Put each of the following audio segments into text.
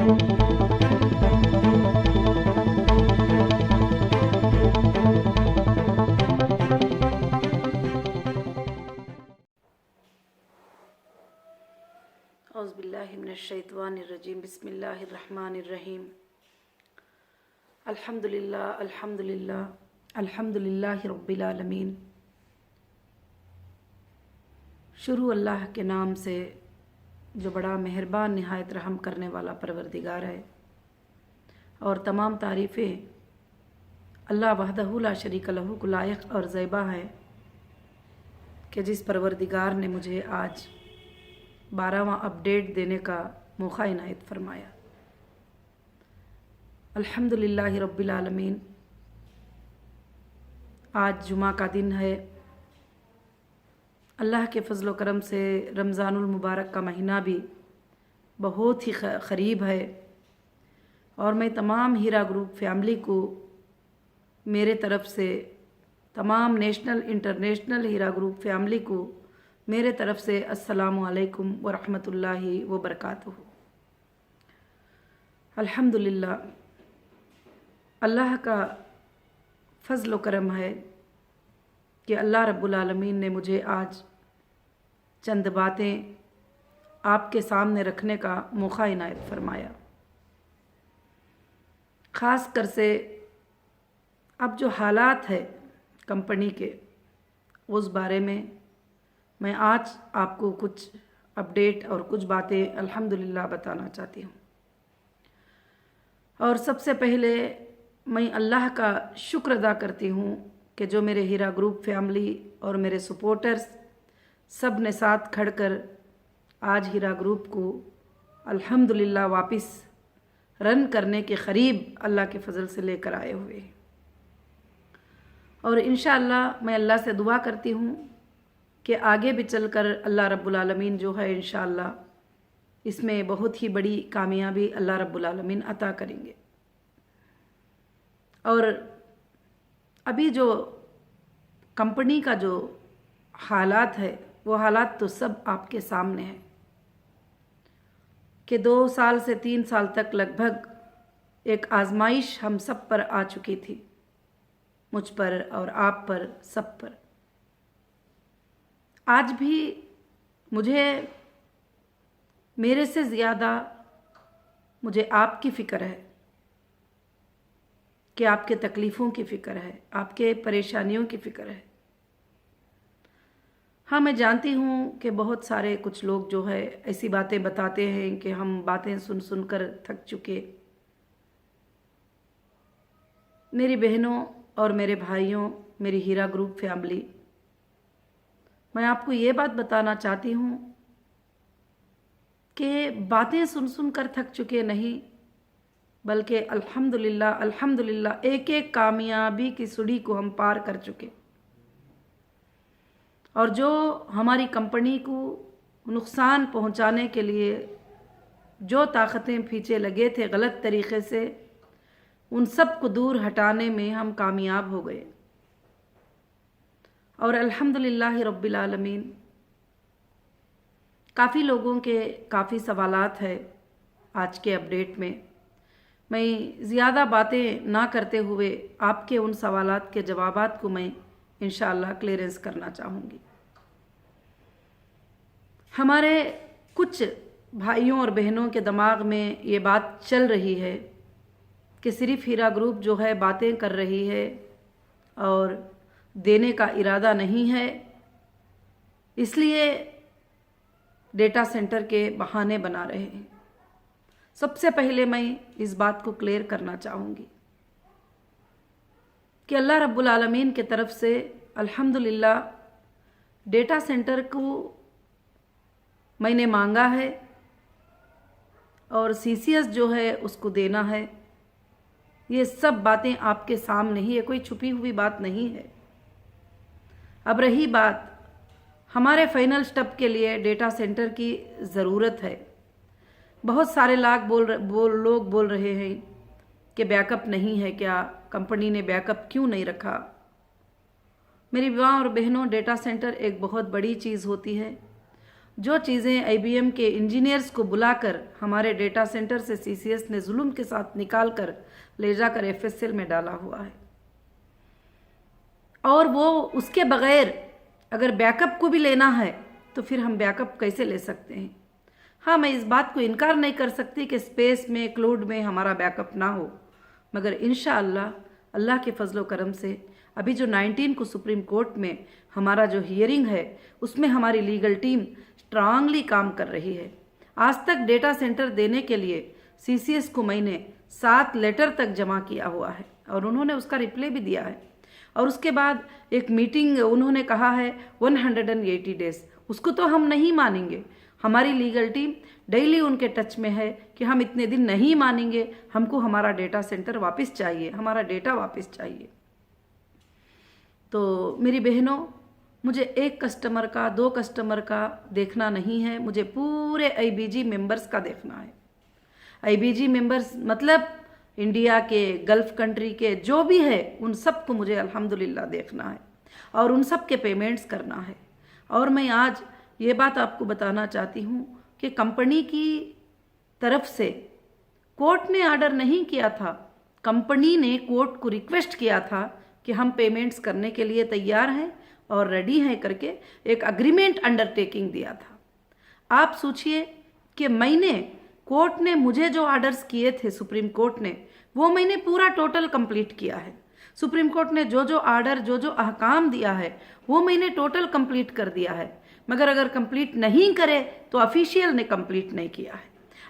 औज़ुबिल्लाहिमिनश्शैतानिर्रजीम बिस्मिल्लाहिर्रहमानिर्रहीम अल्हम्दुलिल्लाह अल्हम्दुलिल्लाह अल्हम्दुलिल्लाहि रब्बिल आलमीन। शुरू अल्लाह के नाम से जो बड़ा मेहरबान निहायत रहम करने वाला परवरदिगार है, और तमाम तारीफ़ें अल्लाह वहदहु ला शरीक लहू को लायक और ज़ैबा है कि जिस परवरदिगार ने मुझे आज 12वां अपडेट देने का मौका इनायत फरमाया। अल्हम्दुलिल्लाहि रब्बिल आलमीन। आज जुमा का दिन है। अल्लाह के फ़ज़ल व करम से रमज़ानुल मुबारक का महीना भी बहुत ही क़रीब है, और मैं तमाम हीरा ग्रुप फैमिली को मेरे तरफ़ से, तमाम नेशनल इंटरनेशनल हीरा ग्रुप फैमिली को मेरे तरफ़ से अस्सलामु अलैकुम व रहमतुल्लाहि व बरकातुहू। अल्हम्दुलिल्लाह, अल्लाह का फ़ज़ल व करम है कि अल्लाह रब्बुल आलमीन ने मुझे आज चंद बातें आपके सामने रखने का मौका इनायत फरमाया। ख़ास कर से अब जो हालात है कंपनी के, उस बारे में मैं आज आपको कुछ अपडेट और कुछ बातें अल्हम्दुलिल्लाह बताना चाहती हूँ। और सबसे पहले मैं अल्लाह का शुक्र अदा करती हूँ कि जो मेरे हीरा ग्रुप फैमिली और मेरे सपोर्टर्स सब ने साथ खड़कर आज हीरा ग्रुप को अल्हम्दुलिल्लाह वापस रन करने के क़रीब अल्लाह के फ़ज़ल से लेकर आए हुए। और इंशाअल्लाह मैं अल्लाह से दुआ करती हूँ कि आगे भी चलकर अल्लाह रब्बुल आलमीन जो है इंशाअल्लाह इसमें बहुत ही बड़ी कामयाबी अल्लाह रब्बुल आलमीन अता करेंगे। और अभी जो कंपनी का जो हालात है, वो हालात तो सब आपके सामने है कि 2 साल से 3 साल तक लगभग एक आजमाइश हम सब पर आ चुकी थी, मुझ पर और आप पर, सब पर। आज भी मुझे मेरे से ज़्यादा मुझे आपकी फ़िक्र है, कि आपके तकलीफ़ों की फ़िक्र है, आपके परेशानियों की फ़िक्र है। हाँ, मैं जानती हूँ कि बहुत सारे कुछ लोग जो है ऐसी बातें बताते हैं कि हम बातें सुन सुन कर थक चुके। मेरी बहनों और मेरे भाइयों, मेरी हीरा ग्रुप फैमिली, मैं आपको ये बात बताना चाहती हूँ कि बातें सुन सुन कर थक चुके नहीं, बल्कि अल्हम्दुलिल्लाह अल्हम्दुलिल्लाह एक एक कामयाबी की सीढ़ी को हम पार कर चुके। और जो हमारी कंपनी को नुकसान पहुंचाने के लिए जो ताकतें पीछे लगे थे गलत तरीक़े से, उन सब को दूर हटाने में हम कामयाब हो गए। और अल्हम्दुलिल्लाह रब्बिल आलमीन, काफ़ी लोगों के काफ़ी सवालात है आज के अपडेट में। मैं ज़्यादा बातें ना करते हुए आपके उन सवालात के जवाबात को मैं इंशाअल्लाह क्लियरेंस करना चाहूँगी। हमारे कुछ भाइयों और बहनों के दिमाग में ये बात चल रही है कि सिर्फ हीरा ग्रुप जो है बातें कर रही है और देने का इरादा नहीं है, इसलिए डेटा सेंटर के बहाने बना रहे हैं। सबसे पहले मैं इस बात को क्लियर करना चाहूँगी कि अल्लाह रब्बुल आलमीन के तरफ से अल्हम्दुलिल्लाह डेटा सेंटर को मैंने मांगा है, और सीसीएस जो है उसको देना है। ये सब बातें आपके सामने ही है, कोई छुपी हुई बात नहीं है। अब रही बात हमारे फाइनल स्टेप के लिए डेटा सेंटर की ज़रूरत है। बहुत सारे लोग बोल रहे हैं कि बैकअप नहीं है क्या, कंपनी ने बैकअप क्यों नहीं रखा। मेरी माँ और बहनों, डेटा सेंटर एक बहुत बड़ी चीज़ होती है, जो चीज़ें IBM के इंजीनियर्स को बुलाकर हमारे डेटा सेंटर से CCS ने जुल्म के साथ निकाल कर ले जाकर FSL में डाला हुआ है। और वो उसके बगैर अगर बैकअप को भी लेना है तो फिर हम बैकअप कैसे ले सकते हैं। हाँ, मैं इस बात को इनकार नहीं कर सकती कि स्पेस में, क्लाउड में हमारा बैकअप ना हो, मगर इंशाअल्लाह अल्लाह के फजलो करम से अभी जो 19 को सुप्रीम कोर्ट में हमारा जो हियरिंग है उसमें हमारी लीगल टीम स्ट्रांगली काम कर रही है। आज तक डेटा सेंटर देने के लिए CCS को मैंने 7 लेटर तक जमा किया हुआ है और उन्होंने उसका रिप्लाई भी दिया है। और उसके बाद एक मीटिंग उन्होंने कहा है 180 डेज, उसको तो हम नहीं मानेंगे। हमारी लीगल टीम डेली उनके टच में है कि हम इतने दिन नहीं मानेंगे, हमको हमारा डेटा सेंटर वापस चाहिए, हमारा डेटा वापस चाहिए। तो मेरी बहनों, मुझे एक कस्टमर का, 2 कस्टमर का देखना नहीं है, मुझे पूरे IBG मेंबर्स का देखना है। IBG मेंबर्स मतलब इंडिया के, गल्फ कंट्री के जो भी है, उन सब को मुझे अल्हम्दुलिल्लाह देखना है और उन सब के पेमेंट्स करना है। और मैं आज ये बात आपको बताना चाहती हूँ कि कंपनी की तरफ से कोर्ट ने ऑर्डर नहीं किया था, कंपनी ने कोर्ट को रिक्वेस्ट किया था कि हम पेमेंट्स करने के लिए तैयार हैं और रेडी हैं करके एक अग्रीमेंट अंडरटेकिंग दिया था। आप सोचिए कि मैंने, कोर्ट ने मुझे जो ऑर्डर्स किए थे सुप्रीम कोर्ट ने, वो मैंने पूरा टोटल कंप्लीट किया है। सुप्रीम कोर्ट ने जो जो ऑर्डर, जो जो अहकाम दिया है वो मैंने टोटल कंप्लीट कर दिया है। मगर अगर कंप्लीट नहीं करे तो ऑफिशियल ने कंप्लीट नहीं किया है।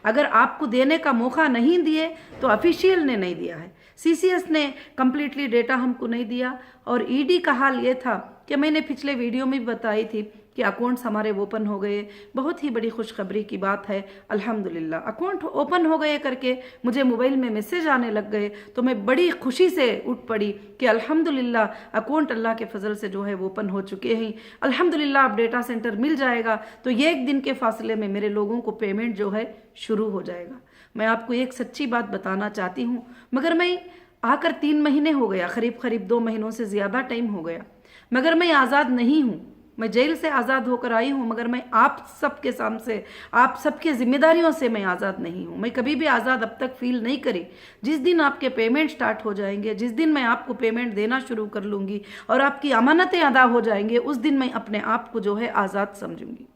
अगर आपको देने का मौका नहीं दिए तो ऑफिशियल ने नहीं दिया है। CCS ने कंप्लीटली डेटा हमको नहीं दिया। और ED का हाल ये था कि मैंने पिछले वीडियो में भी बताई थी कि अकाउंट्स हमारे ओपन हो गए। बहुत ही बड़ी खुशखबरी की बात है, अल्हम्दुलिल्लाह अकाउंट ओपन हो गए करके मुझे मोबाइल में मैसेज आने लग गए। तो मैं बड़ी खुशी से उठ पड़ी कि अल्हम्दुलिल्लाह अकाउंट अल्लाह के फजल से जो है वो ओपन हो चुके हैं। अल्हम्दुलिल्लाह अब डेटा सेंटर मिल जाएगा तो ये 1 दिन के फासले में मेरे लोगों को पेमेंट जो है शुरू हो जाएगा। मैं आपको एक सच्ची बात बताना चाहती हूँ, मगर मैं आकर 3 महीने हो गया, करीब 2 महीनों से ज़्यादा टाइम हो गया, मगर मैं आज़ाद नहीं हूँ। मैं जेल से आज़ाद होकर आई हूँ, मगर मैं आप सबके सामने, आप सबके जिम्मेदारियों से मैं आज़ाद नहीं हूँ। मैं कभी भी आज़ाद अब तक फील नहीं करी। जिस दिन आपके पेमेंट स्टार्ट हो जाएंगे, जिस दिन मैं आपको पेमेंट देना शुरू कर लूँगी और आपकी अमानतें अदा हो जाएंगे, उस दिन मैं अपने आप को जो है आज़ाद समझूंगी।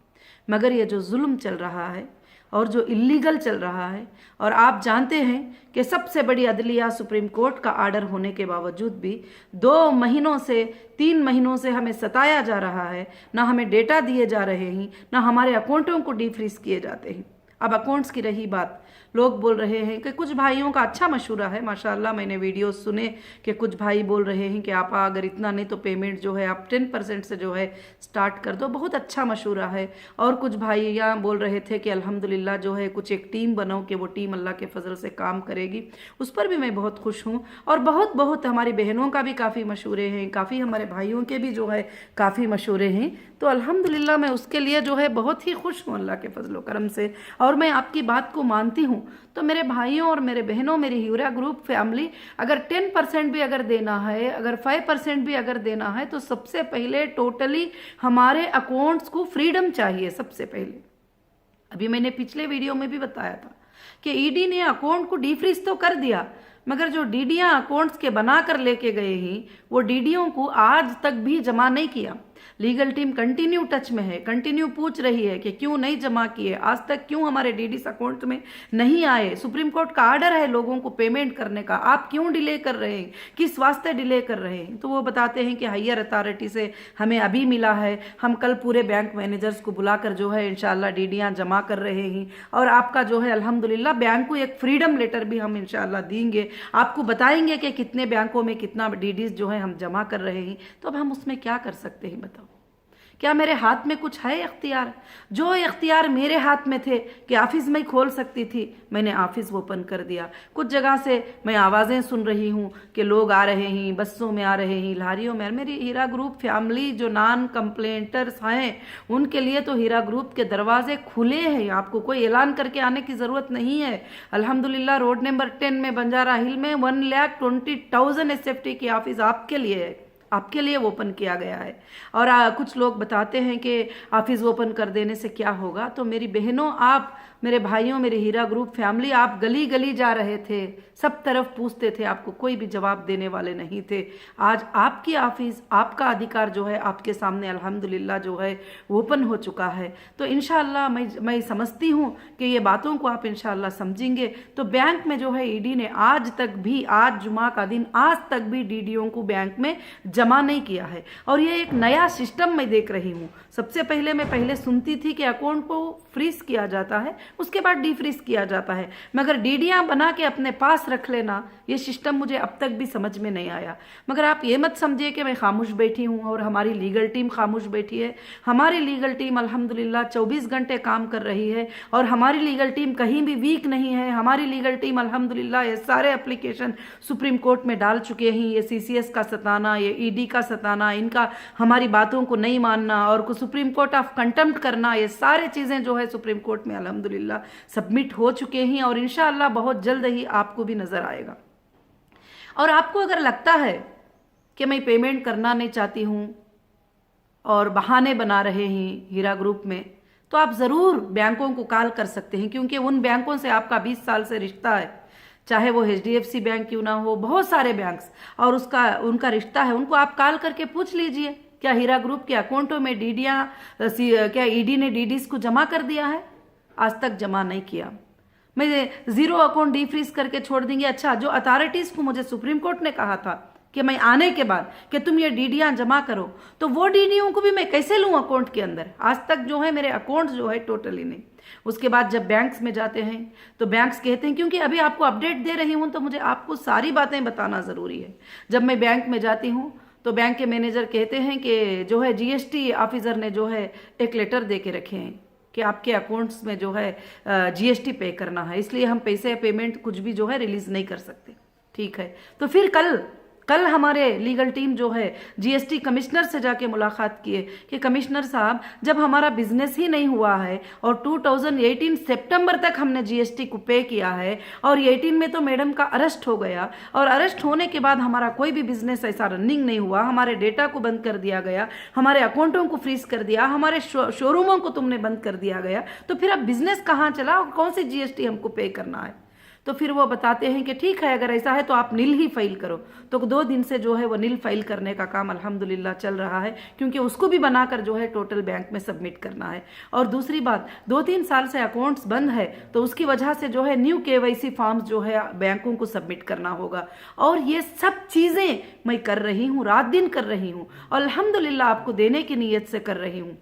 मगर ये जो जुल्म चल रहा है और जो इलीगल चल रहा है, और आप जानते हैं कि सबसे बड़ी अदलिया सुप्रीम कोर्ट का ऑर्डर होने के बावजूद भी 2 महीनों से 3 महीनों से हमें सताया जा रहा है, ना हमें डेटा दिए जा रहे हैं, ना हमारे अकाउंटों को डीफ्रीज किए जाते हैं। अब अकाउंट्स की रही बात, लोग बोल रहे हैं कि कुछ भाइयों का अच्छा मशूरा है, माशाल्लाह मैंने वीडियो सुने कि कुछ भाई बोल रहे हैं कि आप अगर इतना नहीं तो पेमेंट जो है आप 10% से जो है स्टार्ट कर दो, बहुत अच्छा मशूरा है। और कुछ भाई यहाँ बोल रहे थे कि अल्हम्दुलिल्लाह जो है कुछ एक टीम बनाओ कि वो टीम अल्लाह के फजल से काम करेगी। उस पर भी मैं बहुत खुश हूँ। और बहुत हमारी बहनों का भी काफ़ी मशूरे हैं, काफ़ी हमारे भाइयों के भी जो है काफ़ी मशूरे हैं। तो अल्हम्दुलिल्लाह मैं उसके लिए जो है बहुत ही खुश हूँ अल्लाह के फजलो करम से। और मैं आपकी बात को मानती हूँ। तो मेरे भाइयों और मेरे बहनों, मेरी हीरा ग्रुप फैमिली, अगर 10% भी अगर देना है, अगर 5% भी अगर देना है, तो सबसे पहले टोटली हमारे अकाउंट्स को फ्रीडम चाहिए। सबसे पहले अभी मैंने पिछले वीडियो में भी बताया था कि ED ने अकाउंट को डीफ्रीज तो कर दिया, मगर जो DDयाँ अकाउंट्स के बना कर लेके गए हैं वो DDयों को आज तक भी जमा नहीं किया। लीगल टीम कंटिन्यू टच में है, कंटिन्यू पूछ रही है कि क्यों नहीं जमा किए, आज तक क्यों हमारे DDs अकाउंट में नहीं आए। सुप्रीम कोर्ट का ऑर्डर है लोगों को पेमेंट करने का, आप क्यों डिले कर रहे हैं, किस वास्ते डिले कर रहे हैं। तो वो बताते हैं कि हायर अथॉरिटी से हमें अभी मिला है, हम कल पूरे बैंक मैनेजर्स को बुलाकर जो है इंशाल्लाह DDयाँ जमा कर रहे हैं और आपका जो है अल्हम्दुलिल्लाह बैंक को एक फ्रीडम लेटर भी हम इंशाल्लाह देंगे, आपको बताएंगे कि कितने बैंकों में कितना DDs जो है हम जमा कर रहे हैं। तो अब हम उसमें क्या कर सकते हैं बताओ? क्या मेरे हाथ में कुछ है इख्तियार? जो इख्तियार मेरे हाथ में थे कि ऑफिस में खोल सकती थी, मैंने ऑफिस ओपन कर दिया। कुछ जगह से मैं आवाज़ें सुन रही हूँ कि लोग आ रहे हैं, बसों में आ रहे हैं, लारियों में। मेरी हीरा ग्रुप फैमिली जो नॉन कंप्लेंटर्स हैं उनके लिए तो हीरा ग्रुप के दरवाजे खुले हैं, आपको कोई ऐलान करके आने की ज़रूरत नहीं है। अल्हम्दुलिल्लाह रोड नंबर 10 में बंजारा हिल में 1,20,000 SFT की ऑफिस आपके लिए है। आपके लिए ओपन किया गया है। और कुछ लोग बताते हैं कि ऑफिस ओपन कर देने से क्या होगा। तो मेरी बहनों, आप, मेरे भाइयों, मेरे हीरा ग्रुप फैमिली, आप गली गली जा रहे थे, सब तरफ पूछते थे, आपको कोई भी जवाब देने वाले नहीं थे। आज आपकी ऑफिस, आपका अधिकार जो है आपके सामने अल्हम्दुलिल्लाह जो है ओपन हो चुका है। तो इंशाअल्लाह मैं समझती हूँ कि ये बातों को आप इंशाअल्लाह समझेंगे। तो बैंक में जो है ईडी ने आज तक भी, आज जुमा का दिन, आज तक भी डीडीओ को बैंक में जमा नहीं किया है। और ये एक नया सिस्टम मैं देख रही हूँ। सबसे पहले मैं पहले सुनती थी कि अकाउंट को फ्रीज किया जाता है, उसके बाद डीफ्रीज किया जाता है, मगर डीडियाँ बना के अपने पास रख लेना, ये सिस्टम मुझे अब तक भी समझ में नहीं आया। मगर आप ये मत समझिए कि मैं खामोश बैठी हूँ और हमारी लीगल टीम खामोश बैठी है। हमारी लीगल टीम अल्हम्दुलिल्लाह 24 घंटे काम कर रही है और हमारी लीगल टीम कहीं भी वीक नहीं है। हमारी लीगल टीम अल्हम्दुलिल्लाह ये सारे एप्लीकेशन सुप्रीम कोर्ट में डाल चुके हैं। ये सीसीएस का सताना, ये ईडी का सताना, इनका हमारी बातों को नहीं मानना और को सुप्रीम कोर्ट ऑफ कंटेम्प्ट करना, ये सारे चीज़ें जो है सुप्रीम कोर्ट में अल्हम्दुलिल्लाह सबमिट हो चुके हैं और इंशाअल्लाह बहुत जल्द ही आपको भी नज़र आएगा। और आपको अगर लगता है कि मैं पेमेंट करना नहीं चाहती हूँ और बहाने बना रहे हैं हीरा ग्रुप में, तो आप ज़रूर बैंकों को कॉल कर सकते हैं, क्योंकि उन बैंकों से आपका 20 साल से रिश्ता है। चाहे वो HDFC बैंक क्यों ना हो, बहुत सारे बैंक्स और उनका रिश्ता है। उनको आप कॉल करके पूछ लीजिए, क्या हीरा ग्रुप के अकाउंटों में क्या ईडी ने डीडीज को जमा कर दिया है? आज तक जमा नहीं किया। मैं जीरो अकाउंट डीफ्रीज करके छोड़ देंगे। अच्छा, जो अथॉरिटीज़ को मुझे सुप्रीम कोर्ट ने कहा था कि मैं आने के बाद कि तुम ये डीडियाँ जमा करो, तो वो डीडीओं को भी मैं कैसे लूँ अकाउंट के अंदर? आज तक जो है मेरे अकाउंट जो है टोटली नहीं। उसके बाद जब बैंक्स में जाते हैं तो बैंक्स कहते हैं, क्योंकि अभी आपको अपडेट दे रही हूँ तो मुझे आपको सारी बातें बताना ज़रूरी है। जब मैं बैंक में जाती हूँ तो बैंक के मैनेजर कहते हैं कि जो है GST ऑफिसर ने जो है एक लेटर दे के रखे हैं कि आपके अकाउंट्स में जो है GST पे करना है, इसलिए हम पैसे पेमेंट कुछ भी जो है रिलीज नहीं कर सकते। ठीक है, तो फिर कल हमारे लीगल टीम जो है GST कमिश्नर से जाके मुलाकात किए कि कमिश्नर साहब, जब हमारा बिजनेस ही नहीं हुआ है और 2018 सितंबर तक हमने GST को पे किया है और 18 में तो मैडम का अरेस्ट हो गया और अरेस्ट होने के बाद हमारा कोई भी बिजनेस ऐसा रनिंग नहीं हुआ, हमारे डेटा को बंद कर दिया गया, हमारे अकाउंटों को फ्रीज कर दिया, हमारे शोरूमों को तुमने बंद कर दिया गया, तो फिर अब बिजनेस कहाँ चला और कौन सी GST हमको पे करना है? तो फिर वो बताते हैं कि ठीक है, अगर ऐसा है तो आप नील ही फाइल करो। तो 2 दिन से जो है वो नील फाइल करने का काम अल्हम्दुलिल्लाह चल रहा है, क्योंकि उसको भी बनाकर जो है टोटल बैंक में सबमिट करना है। और दूसरी बात, 2-3 साल से अकाउंट्स बंद है तो उसकी वजह से जो है न्यू KYC फॉर्म्स जो है बैंकों को सबमिट करना होगा। और ये सब चीज़ें मैं कर रही हूँ, रात दिन कर रही हूँ, अल्हम्दुलिल्लाह आपको देने की नीयत से कर रही हूँ।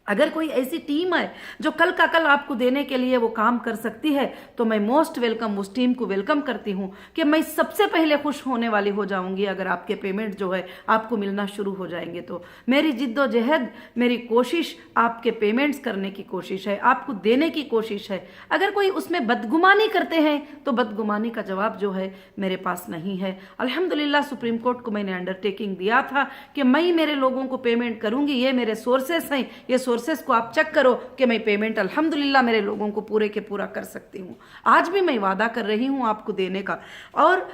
अगर कोई ऐसी टीम है जो कल का कल आपको देने के लिए वो काम कर सकती है, तो मैं मोस्ट वेलकम उस टीम को वेलकम करती हूँ कि मैं सबसे पहले खुश होने वाली हो जाऊंगी अगर आपके पेमेंट जो है आपको मिलना शुरू हो जाएंगे। तो मेरी जिद्दोजहद, मेरी कोशिश आपके पेमेंट्स करने की कोशिश है, आपको देने की कोशिश है। अगर कोई उसमें बदगुमानी करते हैं तो बदगुमानी का जवाब जो है मेरे पास नहीं है। अल्हम्दुलिल्लाह सुप्रीम कोर्ट को मैंने अंडरटेकिंग दिया था कि मैं मेरे लोगों को पेमेंट करूंगी, ये मेरे सोर्सेस हैं, ये सोर्सेस को आप चेक करो कि मैं पेमेंट अल्हम्दुलिल्लाह मेरे लोगों को पूरे के पूरा कर सकती हूँ। आज भी मैं वादा कर रही हूँ आपको देने का। और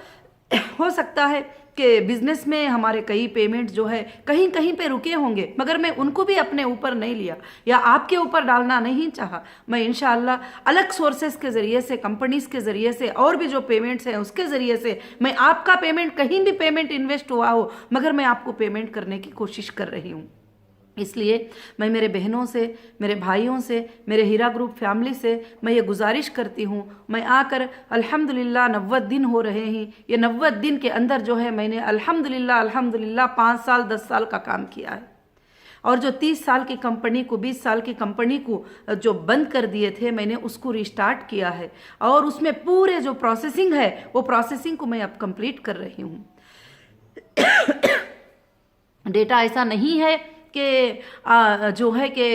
हो सकता है कि बिजनेस में हमारे कई पेमेंट जो है कहीं कहीं पे रुके होंगे, मगर मैं उनको भी अपने ऊपर नहीं लिया या आपके ऊपर डालना नहीं चाहा। मैं इंशाअल्लाह अलग सोर्सेस के ज़रिए से, कंपनीज के ज़रिए से और भी जो पेमेंट्स हैं उसके ज़रिए से, मैं आपका पेमेंट, कहीं भी पेमेंट इन्वेस्ट हुआ हो, मगर मैं आपको पेमेंट करने की कोशिश कर रही हूँ। इसलिए मैं मेरे बहनों से, मेरे भाइयों से, मेरे हीरा ग्रुप फैमिली से मैं ये गुजारिश करती हूँ, मैं आकर अल्हम्दुलिल्लाह 90 दिन हो रहे हैं। ये 90 दिन के अंदर जो है मैंने अल्हम्दुलिल्लाह 5 साल 10 साल का काम किया है। और जो 30 साल की कंपनी को, 20 साल की कंपनी को जो बंद कर दिए थे, मैंने उसको रिस्टार्ट किया है और उसमें पूरे जो प्रोसेसिंग है वो प्रोसेसिंग को मैं अब कंप्लीट कर रही हूँ। डेटा ऐसा नहीं है कि जो है कि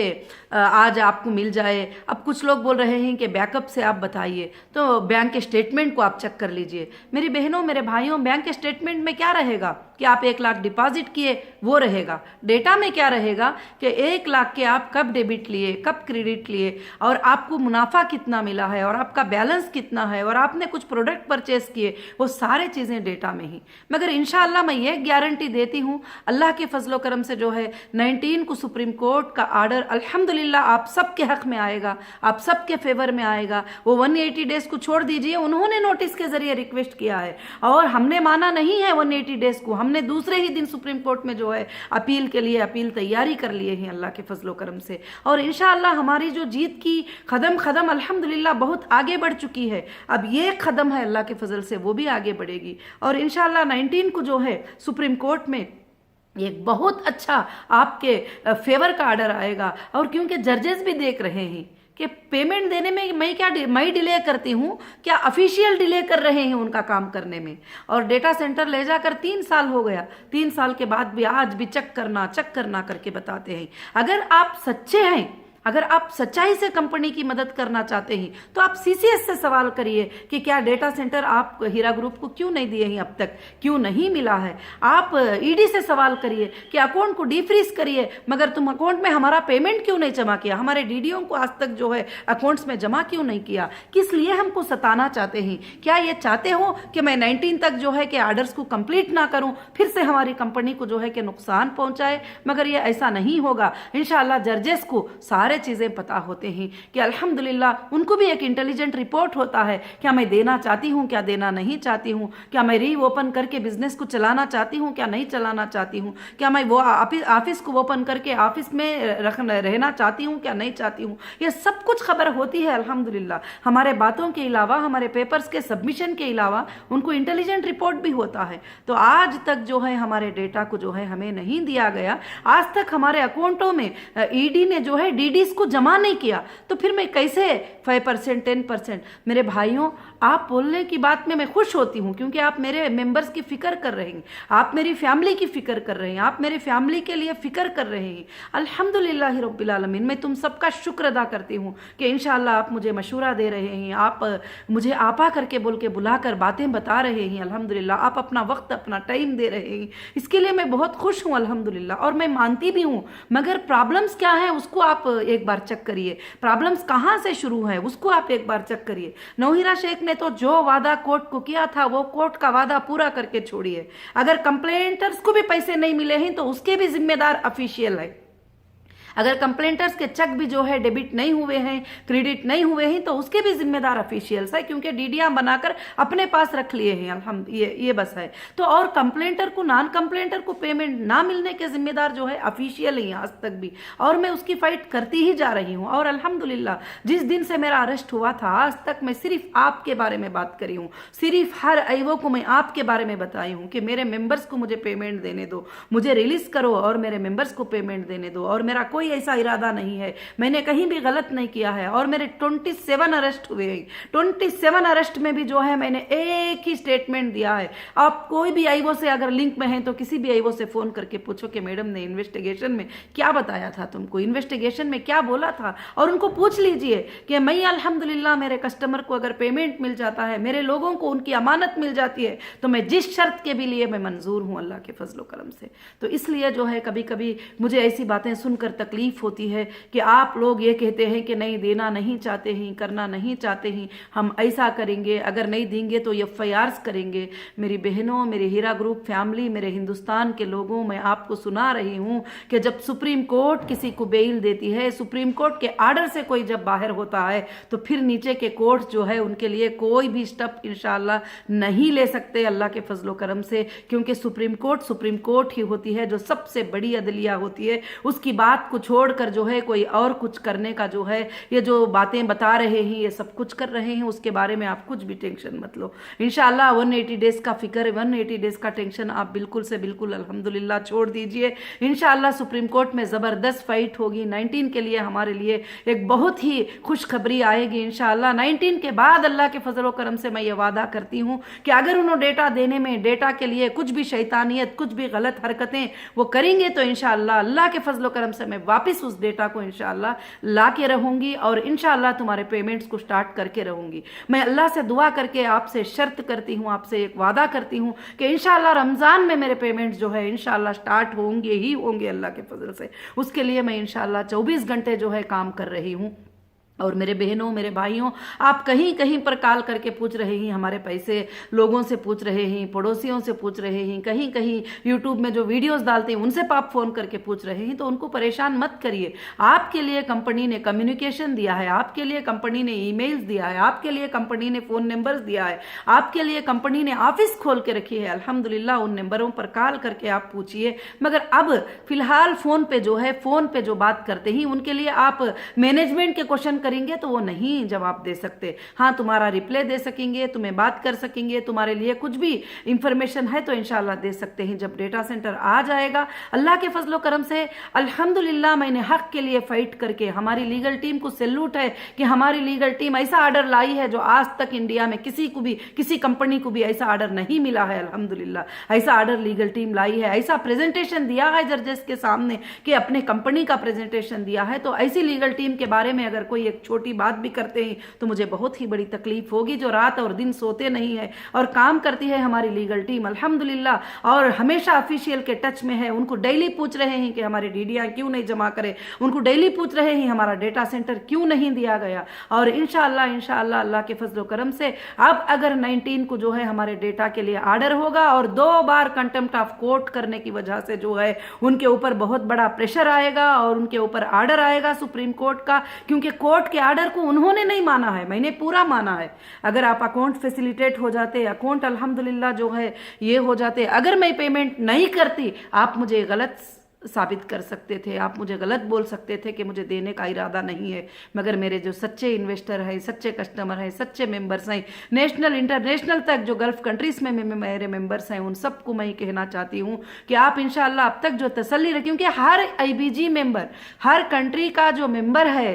आज आपको मिल जाए। अब कुछ लोग बोल रहे हैं कि बैकअप से आप बताइए, तो बैंक के स्टेटमेंट को आप चेक कर लीजिए। मेरी बहनों मेरे भाइयों, बैंक के स्टेटमेंट में क्या रहेगा कि आप 1 लाख डिपॉजिट किए, वो रहेगा। डेटा में क्या रहेगा कि 1 लाख के आप कब डेबिट लिए, कब क्रेडिट लिए, और आपको मुनाफा कितना मिला है, और आपका बैलेंस कितना है, और आपने कुछ प्रोडक्ट परचेस किए, वो सारे चीज़ें डेटा में ही। मगर इंशाअल्लाह मैं ये गारंटी देती हूँ अल्लाह के फजलो करम से जो है 19 को सुप्रीम कोर्ट का आर्डर अल्हम्दुलिल्लाह आप सबके हक में आएगा, आप सबके फेवर में आएगा। वो 180 डेज को छोड़ दीजिए, उन्होंने नोटिस के जरिए रिक्वेस्ट किया है और हमने माना नहीं है 180 डेज को। हमने दूसरे ही दिन सुप्रीम कोर्ट में जो है अपील के लिए अपील तैयारी कर लिए हैं अल्लाह के फजलो करम से। और इंशाअल्लाह हमारी जो जीत की कदम कदम अल्हम्दुलिल्लाह बहुत आगे बढ़ चुकी है। अब ये कदम है अल्लाह के फजल से वो भी आगे बढ़ेगी। और इंशाअल्लाह 19 को जो है सुप्रीम कोर्ट में एक बहुत अच्छा आपके फेवर का आर्डर आएगा। और क्योंकि जजेस भी देख रहे हैं कि पेमेंट देने में मैं डिले करती हूँ, क्या ऑफिशियल डिले कर रहे हैं उनका काम करने में। और डेटा सेंटर ले जाकर 3 साल हो गया, 3 साल के बाद भी आज भी चेक करना करके बताते हैं। अगर आप सच्चे हैं, अगर आप सच्चाई से कंपनी की मदद करना चाहते हैं, तो आप सीसीएस से सवाल करिए कि क्या डेटा सेंटर आप हीरा ग्रुप को क्यों नहीं दिए हैं, अब तक क्यों नहीं मिला है। आप ईडी से सवाल करिए कि अकाउंट को डीफ्रीज करिए, मगर तुम अकाउंट में हमारा पेमेंट क्यों नहीं जमा किया, हमारे डीडीओ को आज तक जो है अकाउंट्स में जमा क्यों नहीं किया, किस लिए हमको सताना चाहते हैं। क्या ये चाहते हो कि मैं 19 तक जो है कि आर्डर्स को कंप्लीट ना करूं, फिर से हमारी कंपनी को जो है कि नुकसान पहुंचाए। मगर ये ऐसा नहीं होगा। इंशाअल्लाह जजेस को सारे चीजें पता होते हैं कि अल्हम्दुलिल्लाह उनको भी एक इंटेलिजेंट रिपोर्ट होता है, क्या मैं देना चाहती हूं, क्या देना नहीं चाहती हूं, क्या मैं रीओपन करके बिजनेस को चलाना चाहती हूं, क्या नहीं चलाना चाहती हूं, क्या मैं वो ऑफिस को ओपन करके ऑफिस में रहना चाहती हूं, क्या नहीं चाहती हूं। ये सब कुछ खबर होती है अल्हम्दुलिल्लाह। हमारे बातों के अलावा, हमारे पेपर्स के सबमिशन के अलावा उनको इंटेलिजेंट रिपोर्ट भी होता है। तो आज तक जो है हमारे डेटा को जो है हमें नहीं दिया गया, आज तक हमारे अकाउंटों में ईडी ने जो है डीडी को जमा नहीं किया, तो फिर मैं कैसे 5% 10%। मेरे भाइयों, आप बोलने की बात में मैं खुश होती हूं क्योंकि आप मेरे मेंबर्स की फिक्र कर रहे हैं, आप मेरी फैमिली की फिक्र कर रहे हैं, आप मेरे फैमिली के लिए फिक्र कर रहे हैं। अल्हम्दुलिल्लाह रब्बिल आलमीन। मैं तुम सबका शुक्र अदा करती हूं कि इंशाअल्लाह आप मुझे मशवरा दे रहे हैं, आप मुझे आपा करके बोल के बुलाकर बातें बता रहे हैं। अल्हम्दुलिल्लाह आप अपना वक्त, अपना टाइम दे रहे हैं, इसके लिए मैं बहुत खुश हूं अल्हम्दुलिल्लाह। और मैं मानती भी हूं, मगर प्रॉब्लम्स क्या है उसको आप एक बार चेक करिए। प्रॉब्लम्स कहां से शुरू है उसको आप एक बार चेक करिए। नौहीरा शेख ने तो जो वादा कोर्ट को किया था वो कोर्ट का वादा पूरा करके छोड़िए। अगर कंप्लेंटर्स को भी पैसे नहीं मिले हैं तो उसके भी जिम्मेदार ऑफिशियल है। अगर कंप्लेंटर्स के चेक भी जो है डेबिट नहीं हुए हैं, क्रेडिट नहीं हुए हैं, तो उसके भी जिम्मेदार ऑफिशियल्स है, क्योंकि डीडीआर बनाकर अपने पास रख लिए हैं। हम ये बस है तो। और कंप्लेंटर को, नॉन कंप्लेंटर को पेमेंट ना मिलने के जिम्मेदार जो है ऑफिशियल ही आज तक भी, और मैं उसकी फाइट करती ही जा रही हूँ। और अल्हम्दुलिल्लाह जिस दिन से मेरा अरेस्ट हुआ था आज तक मैं सिर्फ आपके बारे में बात करी हूँ, सिर्फ हर आईओ को मैं आपके बारे में बताई हूँ कि मेरे मेंबर्स को मुझे पेमेंट देने दो, मुझे रिलीज करो और मेरे मेंबर्स को पेमेंट देने दो। और मेरा कोई ऐसा इरादा नहीं है, मैंने कहीं भी गलत नहीं किया है। और मेरे 27 अरेस्ट हुए हैं, 27 अरेस्ट में भी जो है मैंने एक ही स्टेटमेंट दिया है। आप कोई भी आईओ से अगर लिंक में है तो किसी भी आईओ से फोन करके पूछो कि मैडम ने इन्वेस्टिगेशन में क्या बताया था, तुमको इन्वेस्टिगेशन में क्या बोला था। और उनको पूछ लीजिए कि मैं अल्हम्दुलिल्लाह मेरे कस्टमर को अगर पेमेंट मिल जाता है, मेरे लोगों को उनकी अमानत मिल जाती है, तो मैं जिस शर्त के भी लिए मैं मंजूर हूं अल्लाह के फजलो करम से। तो इसलिए जो है कभी कभी मुझे ऐसी बातें सुनकर तकलीफ होती है कि आप लोग ये कहते हैं कि नहीं देना नहीं चाहते हैं, करना नहीं चाहते हैं, हम ऐसा करेंगे, अगर नहीं देंगे तो एफआईआर्स करेंगे। मेरी बहनों, मेरे हीरा ग्रुप फैमिली, मेरे हिंदुस्तान के लोगों, मैं आपको सुना रही हूं कि जब सुप्रीम कोर्ट किसी को बेल देती है, सुप्रीम कोर्ट के आर्डर से कोई जब बाहर होता है, तो फिर नीचे के कोर्ट जो है उनके लिए कोई भी स्टेप इंशाअल्लाह नहीं ले सकते अल्लाह के फजलो करम से, क्योंकि सुप्रीम कोर्ट ही होती है जो सबसे बड़ी अदलिया होती है। उसकी बात को छोड़कर जो है कोई और कुछ करने का जो है, ये जो बातें बता रहे हैं ये सब कुछ कर रहे हैं, उसके बारे में आप कुछ भी टेंशन मत लो। इंशाल्लाह 180 डेज का फिक्र, 180 डेज का टेंशन आप बिल्कुल से बिल्कुल अल्हम्दुलिल्लाह छोड़ दीजिए। इंशाल्लाह सुप्रीम कोर्ट में ज़बरदस्त फाइट होगी। 19 के लिए हमारे लिए एक बहुत ही खुशखबरी आएगी इंशाल्लाह। 19 के बाद अल्लाह के फजल करम से मैं ये वादा करती हूँ कि अगर उन्होंने डेटा देने में, डेटा के लिए कुछ भी शैतानियत, कुछ भी गलत हरकतें वो करेंगे तो इंशाअल्लाह अल्लाह के फजल करम से मैं वापस उस डेटा को इंशाअल्लाह ला के रहूंगी और इंशाअल्लाह तुम्हारे पेमेंट्स को स्टार्ट करके रहूंगी। मैं अल्लाह से दुआ करके आपसे शर्त करती हूँ, आपसे एक वादा करती हूँ कि इंशाअल्लाह रमज़ान में मेरे पेमेंट्स जो है इंशाअल्लाह स्टार्ट होंगे ही होंगे अल्लाह के फजल से। उसके लिए मैं इंशाअल्लाह 24 घंटे जो है काम कर रही हूँ। और मेरे बहनों, मेरे भाइयों, आप कहीं कहीं पर कॉल करके पूछ रहे हैं हमारे पैसे, लोगों से पूछ रहे हैं, पड़ोसियों से पूछ रहे हैं, कहीं कहीं यूट्यूब में जो वीडियोस डालते हैं उनसे आप फ़ोन करके पूछ रहे हैं, तो उनको परेशान मत करिए। आपके लिए कंपनी ने कम्युनिकेशन दिया है, आपके लिए कंपनी ने ईमेल्स दिया है, आपके लिए कंपनी ने फ़ोन नंबर्स दिया है, आपके लिए कंपनी ने ऑफिस खोल के रखी है। अल्हम्दुलिल्लाह उन नंबरों पर कॉल करके आप पूछिए। मगर अब फिलहाल फ़ोन पे जो है, फ़ोन पे जो बात करते हैं उनके लिए आप मैनेजमेंट के क्वेश्चन करेंगे तो वो नहीं जवाब दे सकते। हाँ, तुम्हारा रिप्लाई दे सकेंगे, तुम्हें बात कर सकेंगे, तुम्हारे लिए कुछ भी इंफॉर्मेशन है तो इंशाल्लाह दे सकते हैं। जब डेटा सेंटर आ जाएगा अल्लाह के फजलो करम से अल्हम्दुलिल्लाह मैंने हक के लिए फाइट करके, हमारी लीगल टीम को सैल्यूट है कि हमारी लीगल टीम ऐसा ऑर्डर लाई है जो आज तक इंडिया में किसी को भी, किसी कंपनी को भी ऐसा ऑर्डर नहीं मिला है। अल्हम्दुलिल्लाह ऐसा ऑर्डर लीगल टीम लाई है, ऐसा प्रेजेंटेशन दिया है जजेस के सामने कि अपने कंपनी का प्रेजेंटेशन दिया है। तो ऐसी लीगल टीम के बारे में अगर कोई एक छोटी बात भी करते हैं तो मुझे बहुत ही बड़ी तकलीफ होगी, जो रात और दिन सोते नहीं है और काम करती है हमारी लीगल टीम अल्हम्दुलिल्लाह, और हमेशा ऑफिशियल के टच में है। उनको डेली पूछ रहे हैं कि हमारे डीडीआर क्यों नहीं जमा करे, उनको डेली पूछ रहे हैं हमारा डेटा सेंटर क्यों नहीं दिया गया। और इंशाअल्लाह इंशाअल्लाह अल्लाह के फजल करम से अब अगर 19 को जो है हमारे डेटा के लिए ऑर्डर होगा और 2 बार कंटेम्प्ट ऑफ कोर्ट करने की वजह से जो है उनके ऊपर बहुत बड़ा प्रेशर आएगा और उनके ऊपर ऑर्डर आएगा सुप्रीम कोर्ट का, क्योंकि कोर्ट के ऑर्डर को उन्होंने नहीं माना है, मैंने पूरा माना है। अगर आप अकाउंट फैसिलिटेट हो जाते, अकाउंट अल्हम्दुलिल्लाह जो है ये हो जाते, अगर मैं पेमेंट नहीं करती आप मुझे गलत साबित कर सकते थे, आप मुझे गलत बोल सकते थे कि मुझे देने का इरादा नहीं है। मगर मेरे जो सच्चे इन्वेस्टर हैं, सच्चे कस्टमर हैं, सच्चे मेंबर्स हैं, नेशनल इंटरनेशनल तक जो गल्फ कंट्रीज में मेरे मेंबर्स हैं, उन सबको मैं कहना चाहती हूँ कि आप इंशाअल्लाह अब तक जो तसल्ली रखें, क्योंकि हर आईबीजी मेंबर, हर कंट्री का जो मेंबर है,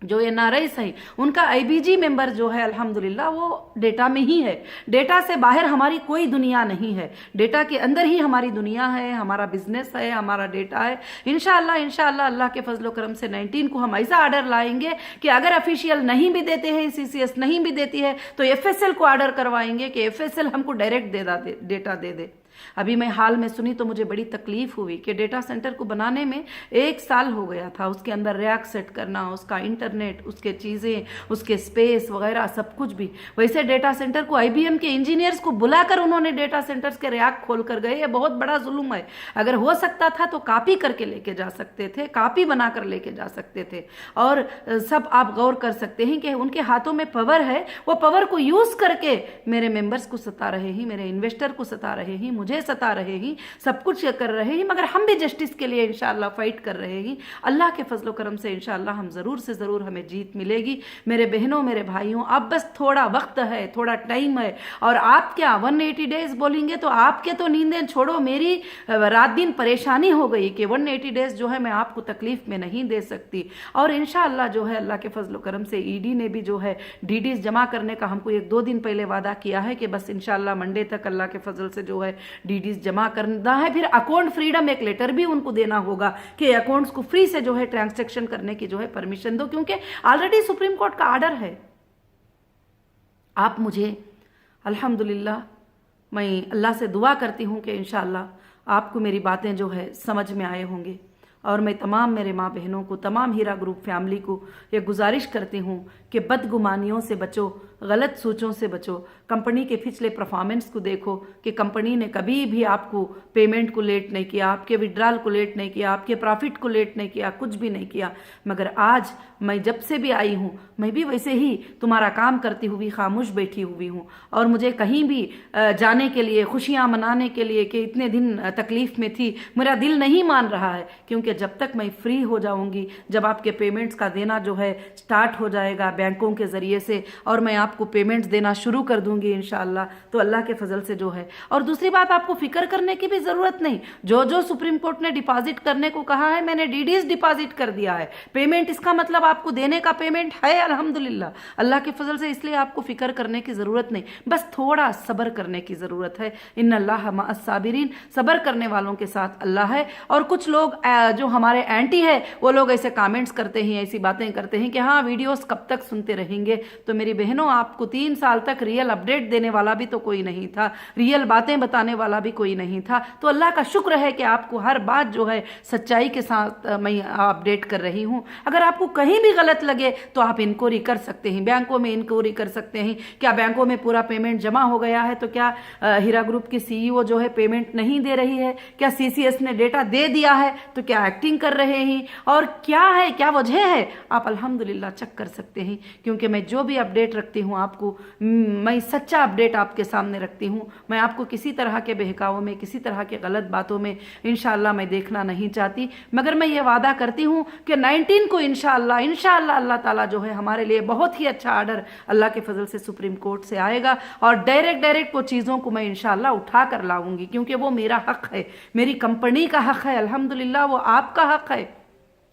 जो एनआरआईस है, उनका आईबीजी मेंबर जो है अल्हम्दुलिल्लाह वो डेटा में ही है। डेटा से बाहर हमारी कोई दुनिया नहीं है, डेटा के अंदर ही हमारी दुनिया है, हमारा बिजनेस है, हमारा डेटा है। इंशाअल्लाह इंशाअल्लाह अल्लाह के फजलो करम से 19 को हम ऐसा ऑर्डर लाएंगे कि अगर ऑफिशियल नहीं भी देते हैं, सीसीएस नहीं भी देती है, तो एफएसएल को ऑर्डर करवाएंगे कि एफएसएल हमको डायरेक्ट डेटा दे दे। अभी मैं हाल में सुनी तो मुझे बड़ी तकलीफ हुई कि डेटा सेंटर को बनाने में 1 साल हो गया था, उसके अंदर रैक सेट करना, उसका इंटरनेट, उसके चीज़ें, उसके स्पेस वगैरह सब कुछ भी। वैसे डेटा सेंटर को आईबीएम के इंजीनियर्स को बुलाकर उन्होंने डेटा सेंटर्स के रैक खोल कर गए, ये बहुत बड़ा जुल्म है। अगर हो सकता था तो कॉपी करके लेके जा सकते थे, कॉपी बनाकर लेके जा सकते थे। और सब आप गौर कर सकते हैं कि उनके हाथों में पावर है, वो पावर को यूज करके मेरे मेंबर्स को सता रहे हैं, मेरे इन्वेस्टर को सता रहे हैं, मुझे सता रहे हैं, सब कुछ कर रहे हैं। मगर हम भी जस्टिस के लिए इंशाअल्लाह फाइट कर रहे हैं। अल्लाह के फजलो करम से इंशाअल्लाह हम जरूर से जरूर हमें जीत मिलेगी। मेरे बहनों, मेरे भाइयों, अब बस थोड़ा वक्त है, थोड़ा टाइम है। और आप क्या 180 डेज बोलेंगे तो आपके तो नींदें छोड़ो, मेरी रात दिन परेशानी हो गई कि 180 डेज जो है मैं आपको तकलीफ में नहीं दे सकती। और इंशाअल्लाह जो है अल्लाह के फजलो करम से ईडी ने भी जो है डीडीज जमा करने का हमको 1-2 दिन पहले वादा किया है कि बस इंशाअल्लाह मंडे तक अल्लाह के फजल से जो है डीडीज जमा करना है। फिर अकाउंट फ्रीडम एक लेटर भी उनको देना होगा कि अकाउंट्स को फ्री से जो है ट्रांजैक्शन करने की जो है परमिशन दो, क्योंकि ऑलरेडी सुप्रीम कोर्ट का ऑर्डर है। आप मुझे अल्हम्दुलिल्लाह, मैं अल्लाह से दुआ करती हूँ कि इंशाअल्लाह आपको मेरी बातें जो है समझ में आए होंगे। और मैं तमाम मेरे माँ बहनों को, तमाम हीरा ग्रुप फैमिली को ये गुजारिश करती हूँ कि बदगुमानियों से बचो, गलत सोचों से बचो, कंपनी के पिछले परफॉर्मेंस को देखो कि कंपनी ने कभी भी आपको पेमेंट को लेट नहीं किया, आपके विड्रॉल को लेट नहीं किया, आपके प्रॉफिट को लेट नहीं किया, कुछ भी नहीं किया। मगर आज मैं जब से भी आई हूँ मैं भी वैसे ही तुम्हारा काम करती हुई खामोश बैठी हुई हूँ, और मुझे कहीं भी जाने के लिए, खुशियाँ मनाने के लिए कि इतने दिन तकलीफ में थी, मेरा दिल नहीं मान रहा है। क्योंकि जब तक मैं फ्री हो जाऊंगी, जब आपके पेमेंट्स का देना जो है स्टार्ट हो जाएगा बैंकों के ज़रिए से, और मैं आपको पेमेंट्स देना शुरू कर दूंगी इंशाअल्लाह, तो अल्लाह के फजल से जो है। और दूसरी बात, आपको फिक्र करने की भी ज़रूरत नहीं। जो जो सुप्रीम कोर्ट ने डिपॉजिट करने को कहा है, मैंने डीडीज डिपॉजिट कर दिया है। पेमेंट, इसका मतलब आपको देने का पेमेंट है अल्हम्दुलिल्लाह अल्लाह के फजल से। इसलिए आपको फिक्र करने की ज़रूरत नहीं, बस थोड़ा सब्र करने की ज़रूरत है। इन्नल्लाह मअस साबिरीन, सब्र करने वालों के साथ अल्लाह है। और कुछ लोग जो हमारे एंटी है, वो लोग ऐसे कमेंट्स करते हैं, ऐसी बातें करते हैं कि हाँ वीडियोस कब तक सुनते रहेंगे। तो मेरी बहनों, आपको 3 साल तक रियल अपडेट देने वाला भी तो कोई नहीं था, रियल बातें बताने वाला भी कोई नहीं था। तो अल्लाह का शुक्र है कि आपको हर बात जो है सच्चाई के साथ मैं अपडेट कर रही हूँ। अगर आपको कहीं भी गलत लगे तो आप इंक्वायरी कर सकते हैं, बैंकों में इंक्वायरी कर सकते हैं। क्या बैंकों में पूरा पेमेंट जमा हो गया है? तो क्या हीरा ग्रुप की सीईओ जो है पेमेंट नहीं दे रही है? क्या सीसीएस ने डेटा दे दिया है? तो क्या एक्टिंग कर रहे हैं? और क्या है, क्या वजह है? आप अल्हम्दुलिल्लाह चेक कर सकते हैं। क्योंकि मैं जो भी अपडेट रखती हूँ आपको, मैं सच्चा अपडेट आपके सामने रखती हूँ। मैं आपको किसी तरह के बहकावों में, किसी तरह के गलत बातों में इंशाअल्लाह मैं देखना नहीं चाहती। मगर मैं ये वादा करती हूँ कि 19 को इंशाअल्लाह अल्लाह ताला जो है हमारे लिए बहुत ही अच्छा आर्डर अल्लाह के फजल से सुप्रीम कोर्ट से आएगा, और डायरेक्ट वो चीज़ों को मैं इंशाअल्लाह उठा कर लाऊंगी। क्योंकि वो मेरा हक है, मेरी कंपनी का हक है अल्हम्दुलिल्लाह, वो आपका हक है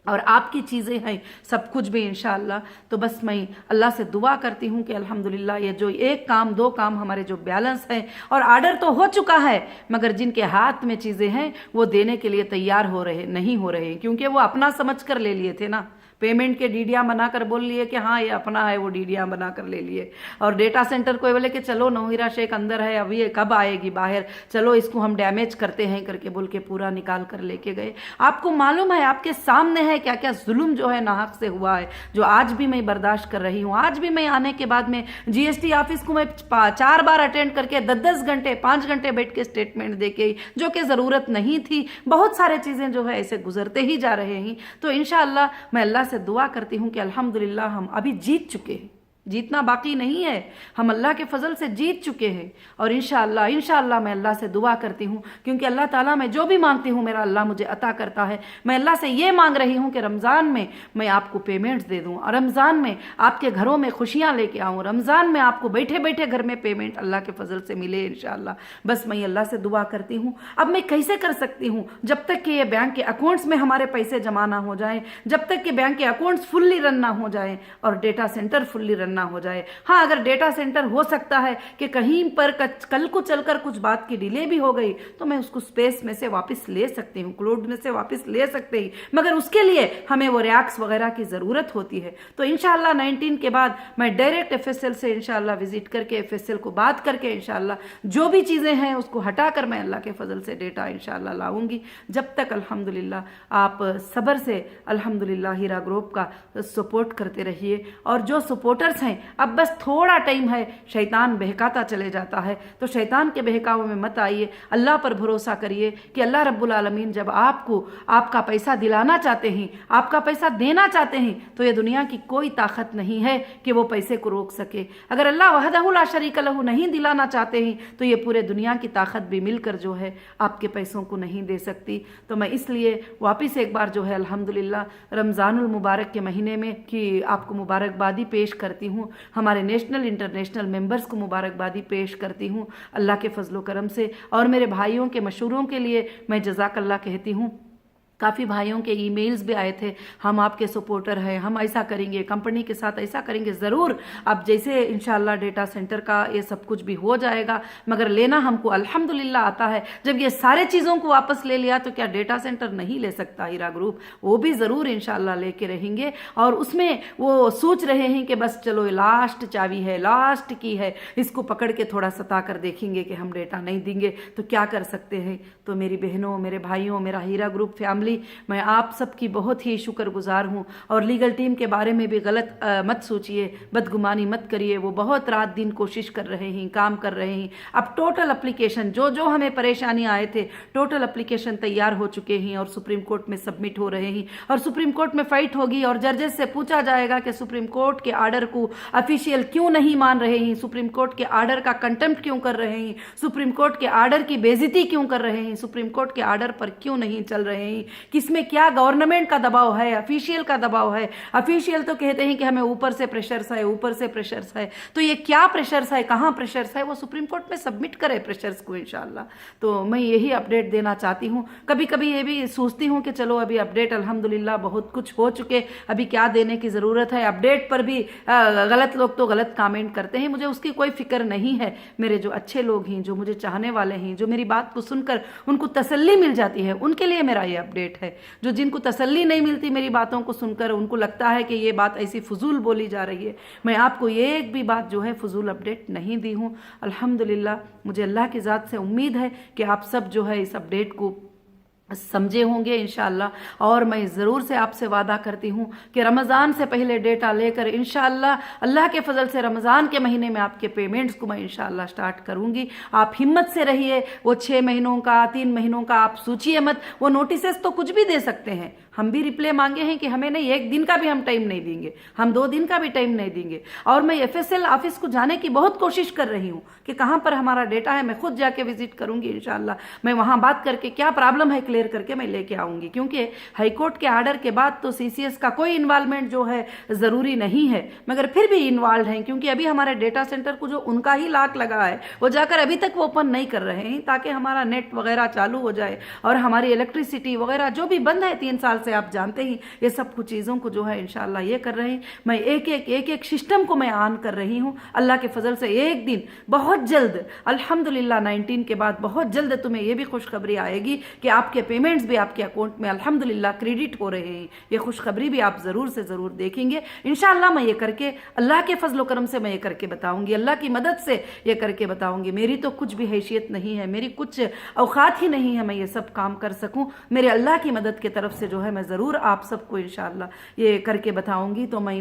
और आपकी चीज़ें हैं, सब कुछ भी इंशाअल्लाह। तो बस मैं अल्लाह से दुआ करती हूँ कि अल्हम्दुलिल्लाह ये जो 1 काम 2 काम हमारे जो बैलेंस हैं, और आर्डर तो हो चुका है, मगर जिनके हाथ में चीज़ें हैं वो देने के लिए तैयार नहीं हो रहे, क्योंकि वो अपना समझ कर ले लिए थे ना। पेमेंट के डीडियाँ बनाकर बोल लिए कि हाँ ये अपना है, वो डीडियाँ बनाकर ले लिए। और डेटा सेंटर को बोले कि चलो नौहीरा शेख अंदर है, अभी ये कब आएगी बाहर, चलो इसको हम डैमेज करते हैं करके बोल के पूरा निकाल कर लेके गए। आपको मालूम है, आपके सामने है क्या क्या जुल्म जो है नाहक से हुआ है, जो आज भी मैं बर्दाश्त कर रही हूँ। आज भी मैं आने के बाद में जीएसटी ऑफिस को मैं 4 बार अटेंड करके 10-10 घंटे 5 घंटे बैठ के स्टेटमेंट दे के, जो कि ज़रूरत नहीं थी। बहुत सारे चीज़ें जो है ऐसे गुजरते ही जा रहे हैं। तो इंशाअल्लाह मैं अल्लाह से दुआ करती हूँ कि अल्हम्दुलिल्लाह हम अभी जीत चुके हैं, जीतना बाकी नहीं है, हम अल्लाह के फजल से जीत चुके हैं। और इंशाअल्लाह मैं अल्लाह से दुआ करती हूँ, क्योंकि अल्लाह ताला मैं जो भी मांगती हूँ मेरा अल्लाह मुझे अता करता है। मैं अल्लाह से ये मांग रही हूँ कि रमज़ान में मैं आपको पेमेंट्स दे दूँ, और रमज़ान में आपके घरों में खुशियाँ लेके आऊँ, रमज़ान में आपको बैठे बैठे घर में पेमेंट अल्लाह के फजल से मिले इंशाअल्लाह। बस मैं अल्लाह से दुआ करती हूँ। अब मैं कैसे कर सकती हूँ? जब तक कि ये बैंक के अकाउंट्स में हमारे पैसे जमा ना हो जाए, जब तक कि बैंक के अकाउंट्स फुल्ली रन ना हो जाए और डेटा सेंटर फुल्ली रन ना हो जाए। हाँ, अगर डेटा सेंटर हो सकता है कि कहीं पर कल को चलकर कुछ बात की डिले भी हो गई, तो मैं उसको स्पेस में से वापस ले सकती हूँ, क्लाउड में से वापस ले सकते ही, मगर उसके लिए हमें वो रैक्स वगैरह की ज़रूरत होती है। तो इंशाअल्लाह 19 के बाद मैं डायरेक्ट एफएसएल से इंशाअल्लाह विजिट करके एफएसएल को बात करके इंशाअल्लाह जो भी चीज़ें हैं उसको हटाकर मैं अल्लाह के फजल से डेटा इंशाअल्लाह लाऊंगी। जब तक अल्हम्दुलिल्लाह आप सब्र से अल्हम्दुलिल्लाह हीरा ग्रुप का सपोर्ट करते रहिए। और जो सपोर्टर्स हैं, अब बस थोड़ा टाइम है, शैतान बहकाता चले जाता है, तो शैतान के बहकावे में मत आइए, अल्लाह पर भरोसा करिए कि अल्लाह रब्बुल आलमीन जब आपको आपका पैसा दिलाना चाहते हैं, आपका पैसा देना चाहते हैं, तो ये दुनिया की कोई ताकत नहीं है कि वो पैसे को रोक सके। अगर अल्लाह वहदहु ला शरीक लहू नहीं दिलाना चाहते हैं, तो ये पूरे दुनिया की ताकत भी मिलकर जो है आपके पैसों को नहीं दे सकती। तो मैं इसलिए वापस एक बार जो है अल्हम्दुलिल्लाह रमज़ानुल मुबारक के महीने में कि आपको मुबारकबादी पेश करती हूँ, हमारे नेशनल इंटरनेशनल मेंबर्स को मुबारकबादी पेश करती हूँ अल्लाह के फजलो करम से। और मेरे भाइयों के मशवरों के लिए मैं जज़ाकल्लाह कहती हूँ। काफ़ी भाइयों के ईमेल्स भी आए थे, हम आपके सपोर्टर हैं, हम ऐसा करेंगे, कंपनी के साथ ऐसा करेंगे। ज़रूर अब जैसे इंशाल्लाह डेटा सेंटर का ये सब कुछ भी हो जाएगा, मगर लेना हमको अल्हम्दुलिल्लाह आता है। जब ये सारे चीज़ों को वापस ले लिया तो क्या डेटा सेंटर नहीं ले सकता हीरा ग्रुप? वो भी ज़रूर इंशाल्लाह लेके रहेंगे। और उसमें वो सोच रहे हैं कि बस चलो लास्ट चाबी है, लास्ट की है, इसको पकड़ के थोड़ा सता कर देखेंगे कि हम डेटा नहीं देंगे तो क्या कर सकते हैं। तो मेरी बहनों, मेरे भाइयों, मेरा हीरा ग्रुप फैमिली फैमिली, मैं आप सबकी बहुत ही शुक्रगुजार हूँ। और लीगल टीम के बारे में भी गलत मत सोचिए, बदगुमानी मत करिए। वो बहुत रात दिन कोशिश कर रहे हैं, काम कर रहे हैं। अब टोटल एप्लीकेशन जो जो हमें परेशानी आए थे, टोटल एप्लीकेशन तैयार हो चुके हैं और सुप्रीम कोर्ट में सबमिट हो रहे हैं। और सुप्रीम कोर्ट में फाइट होगी और जजेस से पूछा जाएगा कि सुप्रीम कोर्ट के आर्डर को ऑफिशियल क्यों नहीं मान रहे हैं, सुप्रीम कोर्ट के आर्डर का कंटेम्प्ट क्यों कर रहे हैं, सुप्रीम कोर्ट के आर्डर की बेइज्जती क्यों कर रहे हैं, सुप्रीम कोर्ट के आर्डर पर क्यों नहीं चल रहे हैं, किसमें क्या गवर्नमेंट का दबाव है, ऑफिशियल का दबाव है। ऑफिशियल तो कहते हैं कि हमें ऊपर से प्रेशर्स है, ऊपर से प्रेशर्स है, तो ये क्या प्रेशर्स है, कहाँ प्रेशर्स है, वो सुप्रीम कोर्ट में सबमिट करे प्रेशर्स को इंशाल्लाह। तो मैं यही अपडेट देना चाहती हूँ। कभी कभी ये भी सोचती हूँ कि चलो अभी अपडेट अल्हम्दुलिल्लाह बहुत कुछ हो चुके, अभी क्या देने की ज़रूरत है। अपडेट पर भी गलत लोग तो गलत कमेंट करते हैं, मुझे उसकी कोई फिक्र नहीं है। मेरे जो अच्छे लोग हैं, जो मुझे चाहने वाले हैं, जो मेरी बात को सुनकर उनको तसल्ली मिल जाती है, उनके लिए मेरा ये अपडेट है। जो जिनको तसल्ली नहीं मिलती मेरी बातों को सुनकर, उनको लगता है कि ये बात ऐसी फजूल बोली जा रही है, मैं आपको ये एक भी बात जो है फजूल अपडेट नहीं दी हूँ। अल्हम्दुलिल्लाह मुझे अल्लाह की ज़ात से उम्मीद है कि आप सब जो है इस अपडेट को समझे होंगे इंशाअल्लाह। और मैं ज़रूर से आपसे वादा करती हूँ कि रमज़ान से पहले डेटा लेकर इंशाअल्लाह अल्लाह के फजल से रमज़ान के महीने में आपके पेमेंट्स को मैं इंशाअल्लाह स्टार्ट करूँगी। आप हिम्मत से रहिए। वो 6 महीनों का, 3 महीनों का आप सोचिए मत। वो नोटिसेस तो कुछ भी दे सकते हैं, हम भी रिप्लाई मांगे हैं कि हमें नहीं, 1 दिन का भी हम टाइम नहीं देंगे, हम 2 दिन का भी टाइम नहीं देंगे। और मैं FSL ऑफिस को जाने की बहुत कोशिश कर रही हूँ कि कहाँ पर हमारा डेटा है, मैं खुद जाके विजिट करूँगी इंशाअल्लाह। मैं वहाँ बात करके क्या प्रॉब्लम है क्लियर करके मैं लेके आऊँगी, क्योंकि हाईकोर्ट के आर्डर के बाद तो CCS का कोई इन्वॉल्वमेंट जो है ज़रूरी नहीं है, मगर फिर भी इन्वॉल्व हैं, क्योंकि अभी हमारे डेटा सेंटर को जो उनका ही लाक लगा है वो जाकर अभी तक वो ओपन नहीं कर रहे हैं, ताकि हमारा नेट वगैरह चालू हो जाए और हमारी इलेक्ट्रिसिटी वगैरह जो भी बंद है 3 साल से, आप जानते ही, ये सब कुछ चीज़ों को जो है इंशाल्लाह ये कर रहे हैं। मैं एक एक सिस्टम को मैं ऑन कर रही हूँ। अल्लाह के फजल से एक दिन बहुत जल्द अल्हम्दुलिल्लाह 19 के बाद बहुत जल्द तुम्हें ये भी खुशखबरी आएगी कि आपके पेमेंट्स भी आपके अकाउंट में अल्हम्दुलिल्लाह क्रेडिट हो रहे हैं। ये खुशखबरी भी आप ज़रूर से ज़रूर देखेंगे इंशाल्लाह। मैं ये करके अल्लाह के फजल करम से मैं ये करके बताऊँगी, अल्लाह की मदद से ये करके बताऊँगी। मेरी तो कुछ भी हैसियत नहीं है, मेरी कुछ औकात ही नहीं है मैं ये सब काम कर सकूँ। मेरे अल्लाह की मदद की तरफ से जो है मैं ज़रूर आप सबको इंशाअल्लाह ये करके बताऊंगी। तो मैं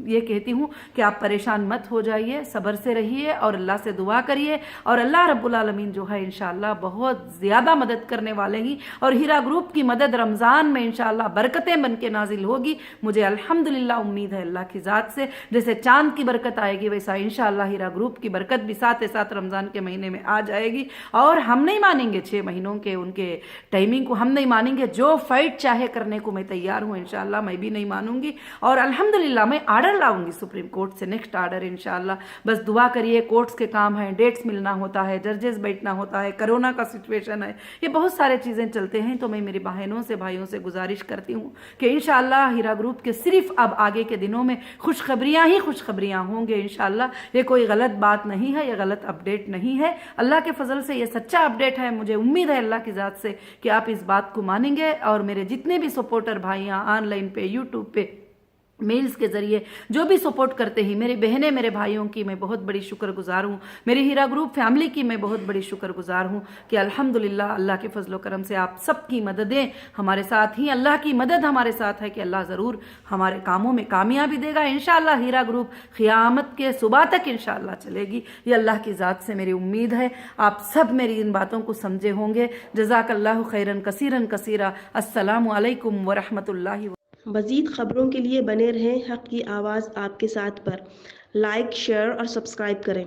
ये कहती हूँ कि आप परेशान मत हो जाइए, सब्र से रहिए और अल्लाह से दुआ करिए। और अल्लाह रब्बुल आलमीन जो है इंशाअल्लाह बहुत ज़्यादा मदद करने वाले हैं। और हीरा ग्रुप की मदद रमज़ान में इंशाअल्लाह बरकतें बन के नाजिल होगी। मुझे अल्हम्दुलिल्लाह उम्मीद है अल्लाह की ज़ात से, जैसे चांद की बरकत आएगी वैसा इंशाअल्लाह हीरा ग्रुप की बरकत भी साथ ही साथ रमज़ान के महीने में आ जाएगी। और हम नहीं मानेंगे 6 महीनों के उनके टाइमिंग को, हम नहीं मानेंगे। जो फाइट चाहे करने को मैं तैयार हूँ इंशाअल्लाह, मैं भी नहीं मानूंगी। और अल्हम्दुलिल्लाह मैं आर्डर लाऊंगी सुप्रीम कोर्ट से, नेक्स्ट आर्डर इंशाअल्लाह। बस दुआ करिए, कोर्ट्स के काम हैं, डेट्स मिलना होता है, जजेस बैठना होता है, कोरोना का सिचुएशन है, ये बहुत सारे चीज़ें चलते हैं। तो मैं मेरी बहनों से भाइयों से गुजारिश करती हूँ कि इंशाअल्लाह हीरा ग्रुप के सिर्फ अब आगे के दिनों में खुशखबरियाँ ही खुशखबरियाँ होंगे इंशाअल्लाह। ये कोई गलत बात नहीं है, ये गलत अपडेट नहीं है। अल्लाह के फजल से ये सच्चा अपडेट है। मुझे उम्मीद है अल्लाह की ज़ात से कि आप इस बात को मानेंगे। और मेरे जितने भी सपोर्टर भाइयाँ ऑनलाइन पे, यूट्यूब पे, मेल्स के ज़रिए जो भी सपोर्ट करते हैं, मेरी बहनें, मेरे भाइयों की मैं बहुत बड़ी शुक्रगुजार हूँ। मेरी हीरा ग्रुप फैमिली की मैं बहुत बड़ी शुक्रगुजार हूँ कि अल्हम्दुलिल्लाह अल्लाह के फजल करम से आप सबकी मददें हमारे साथ ही, अल्लाह की मदद हमारे साथ है कि अल्लाह ज़रूर हमारे कामों में कामयाबी देगा इंशाअल्लाह। हीरा ग्रुप क़यामत के सुबह तक इंशाअल्लाह चलेगी, ये अल्लाह की ज़ात से मेरी उम्मीद है। आप सब मेरी इन बातों को समझे होंगे। जज़ाकल्लाहु खैरन कसीरन कसीरा। अस्सलामु अलैकुम व रहमतुल्लाहि। मज़ीद ख़बरों के लिए बने रहें हक़ की आवाज़ आपके साथ पर। लाइक, शेयर और सब्सक्राइब करें।